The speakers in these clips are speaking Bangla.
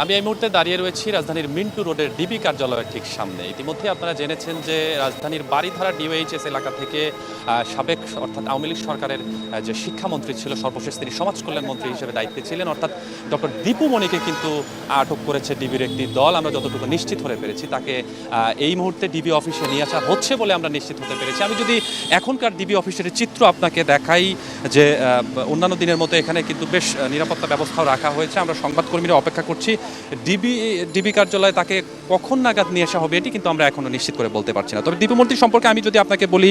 আমি এই মুহূর্তে দাঁড়িয়ে রয়েছি রাজধানীর মিন্টু রোডের ডিবি কার্যালয়ের ঠিক সামনে। ইতিমধ্যে আপনারা জেনেছেন যে রাজধানীর বারিধারা ডিওএইচএস এলাকা থেকে সাবেক অর্থাৎ আওয়ামী লীগ সরকারের যে শিক্ষামন্ত্রী ছিল, সর্বশেষ তিনি সমাজ কল্যাণ মন্ত্রী হিসেবে দায়িত্বে ছিলেন, অর্থাৎ ডক্টর দীপু মনিকে কিন্তু আটক করেছে ডিবির একটি দল। আমরা যতটুকু নিশ্চিত হতে পেরেছি তাকে এই মুহূর্তে ডিবি অফিসে নিয়ে আসা হচ্ছে বলে আমরা নিশ্চিত হতে পেরেছি। আমি যদি এখনকার ডিবি অফিসের চিত্র আপনাকে দেখাই, যে অন্যান্য দিনের মতো এখানে কিন্তু বেশ নিরাপত্তা ব্যবস্থাও রাখা হয়েছে। আমরা সংবাদকর্মীরা অপেক্ষা করছি ডিবি কার্যালয়ে তাকে কখন নাগাদ নিয়ে আসা হবে এটি কিন্তু আমরা এখনো নিশ্চিত করে বলতে পারছি না। তবে দীপু মন্ত্রী সম্পর্কে আমি যদি আপনাকে বলি,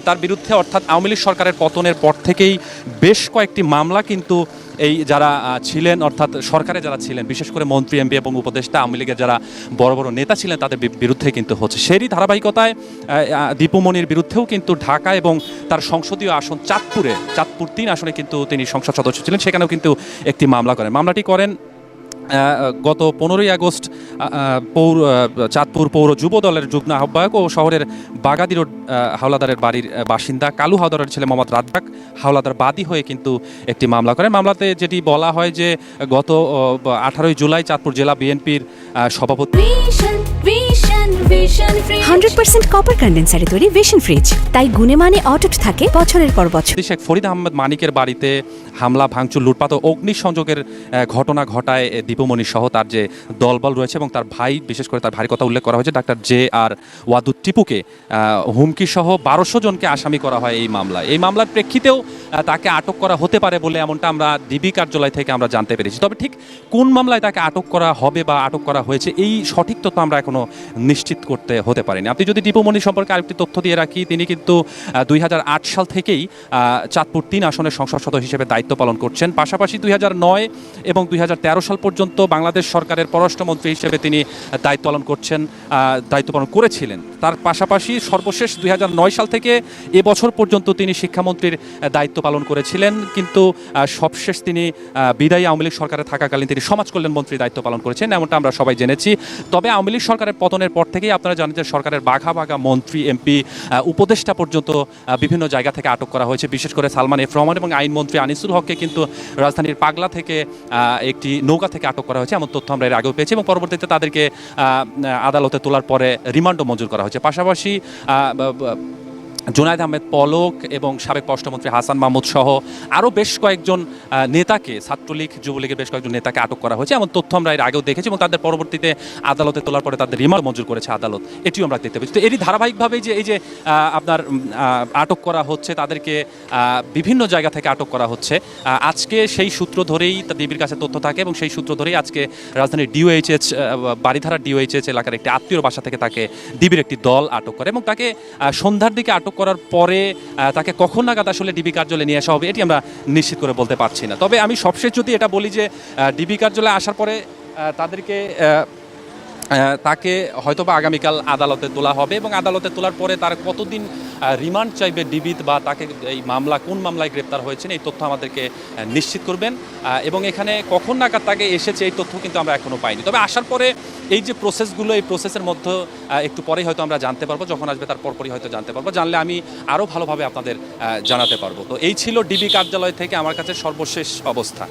তার বিরুদ্ধে অর্থাৎ আওয়ামী লীগ সরকারের পতনের পর থেকেই বেশ কয়েকটি মামলা কিন্তু এই যারা ছিলেন অর্থাৎ সরকারে যারা ছিলেন, বিশেষ করে মন্ত্রী এমপি এবং উপদেষ্টা আওয়ামী লীগের যারা বড় বড় নেতা ছিলেন তাদের বিরুদ্ধে কিন্তু হচ্ছে। সেরই ধারাবাহিকতায় দীপু মনির বিরুদ্ধেও কিন্তু ঢাকা এবং তার সংসদীয় আসন চাঁদপুর 3 আসনে কিন্তু তিনি সংসদ সদস্য ছিলেন, সেখানেও কিন্তু একটি মামলা করেন। মামলাটি করেন গত 15ই আগস্ট চাঁদপুর পৌর যুব দলের যুগ্ম আহ্বায়ক ও শহরের বাগাদি রোড হাওলাদারের বাড়ির বাসিন্দা কালু হাওলাদারের ছেলে মোহাম্মদ রাজ্জাক হাওলাদার বাদী হয়ে কিন্তু একটি মামলা করেন। মামলাতে যেটি বলা হয় যে গত 18ই জুলাই চাঁদপুর জেলা বিএনপির সভাপতি 100% কপার কন্ডেন্সারে তৈরি ভিশন ফ্রিজ, তাই গুণে মানে অটুট থাকে বছরের পর বছর। শেখ ফরিদ আহমেদ মানিকের বাড়িতে হামলা, ভাঙচুর, লুটপাট ও অগ্নিসংযোগের ঘটনা ঘটায় দীপুমণি সহ তার যে দলবল রয়েছে এবং তার ভাই, বিশেষ করে তার ভাইয়ের কথা উল্লেখ করা হয়েছে, ডাক্তার জে আর ওয়াদুদ টিপুকে হুমকি সহ 1200 জনকে আসামি করা হয় এই মামলায়। এই মামলার প্রেক্ষিতেও তাকে আটক করা হতে পারে বলে এমনটা আমরা ডিবি কার্যালয় থেকে আমরা জানতে পেরেছি। তবে ঠিক কোন মামলায় তাকে আটক করা হবে বা আটক করা হয়েছে এই সঠিক তথ্য আমরা এখনো নিশ্চিত করতে হতে পারিনি। আপনি যদি দীপুমণি সম্পর্কে আরেকটি তথ্য দিয়ে রাখি, তিনি কিন্তু 2008 সাল থেকেই চাঁদপুর 3 আসনের সংসদ সদস্য হিসেবে দায়িত্ব পালন করছেন। পাশাপাশি 2009 এবং 2013 সাল পর্যন্ত বাংলাদেশ সরকারের পররাষ্ট্রমন্ত্রী হিসেবে তিনি দায়িত্ব পালন করেছিলেন। তার পাশাপাশি সর্বশেষ 2009 সাল থেকে এবছর পর্যন্ত তিনি শিক্ষামন্ত্রীর দায়িত্ব পালন করেছিলেন, কিন্তু সবশেষ তিনি বিদায়ী আওয়ামী লীগ সরকারে থাকাকালীন তিনি সমাজ কল্যাণ মন্ত্রীর দায়িত্ব পালন করেছেন, এমনটা আমরা সবাই জেনেছি। তবে আওয়ামী লীগ সরকারের পতনের পর থেকেই আপনারা জানেন যে সরকারের বাঘা মন্ত্রী, এমপি, উপদেষ্টা পর্যন্ত বিভিন্ন জায়গা থেকে আটক করা হয়েছে। বিশেষ করে সালমান এফ রহমান এবং আইনমন্ত্রী আনিসুল হককে কিন্তু রাজধানীর পাগলা থেকে একটি নৌকা থেকে আটক করা হয়েছে, এমন তথ্য আমরা এর আগেও পেয়েছি এবং পরবর্তীতে তাদেরকে আদালতে তোলার পরে রিমান্ডও মঞ্জুর করা হয়েছে। পাশাপাশি জুনায়েদ আহমেদ পলক এবং সাবেক পররাষ্ট্রমন্ত্রী হাসান মাহমুদ সহ আরও বেশ কয়েকজন নেতাকে, ছাত্রলীগ যুবলীগের বেশ কয়েকজন নেতাকে আটক করা হয়েছে, এমন তথ্য আমরা এর আগেও দেখেছি এবং তাদের পরবর্তীতে আদালতে তোলার পরে তাদের রিমান্ড মঞ্জুর করেছে আদালত, এটিও আমরা দেখতে পেয়েছি। তো এরই ধারাবাহিকভাবেই যে এই যে আপনার আটক করা হচ্ছে, তাদেরকে বিভিন্ন জায়গা থেকে আটক করা হচ্ছে। আজকে সেই সূত্র ধরেই ডিবির কাছে তথ্য থাকে এবং সেই সূত্র ধরেই আজকে রাজধানীর ডিওএইচএস বারিধারা ডিওএইচএস এলাকার একটি আত্মীয়র বাসা থেকে তাকে ডিবির একটি দল আটক করে এবং তাকে সন্ধ্যার দিকে আটক করার পরে তাকে কখন নাগাদ আসলে ডিবি কার্যালয়ে নিয়ে আসা হবে এটি আমরা নিশ্চিত করে বলতে পারছি না। তবে আমি সবশেষ যদি এটা বলি যে ডিবি কার্যালয়ে আসার পরে তাকে হয়তোবা আগামীকাল আদালতে তোলা হবে এবং আদালতে তোলার পরে তার কতদিন রিমান্ড চাইবে ডিবি বা তাকে এই কোন মামলায় গ্রেপ্তার হয়েছেন এই তথ্য আমাদেরকে নিশ্চিত করবেন এবং এখানে কখন নাগাদ তাকে এসেছে এই তথ্য কিন্তু আমরা এখনও পাইনি। তবে আসার পরে এই যে প্রসেসগুলো, এই প্রসেসের মধ্যে একটু পরেই হয়তো আমরা জানতে পারবো, যখন আসবে তার পরপরই হয়তো জানতে পারবো, জানলে আমি আরও ভালোভাবে আপনাদের জানাতে পারবো। তো এই ছিল ডিবি কার্যালয় থেকে আমার কাছে সর্বশেষ অবস্থা।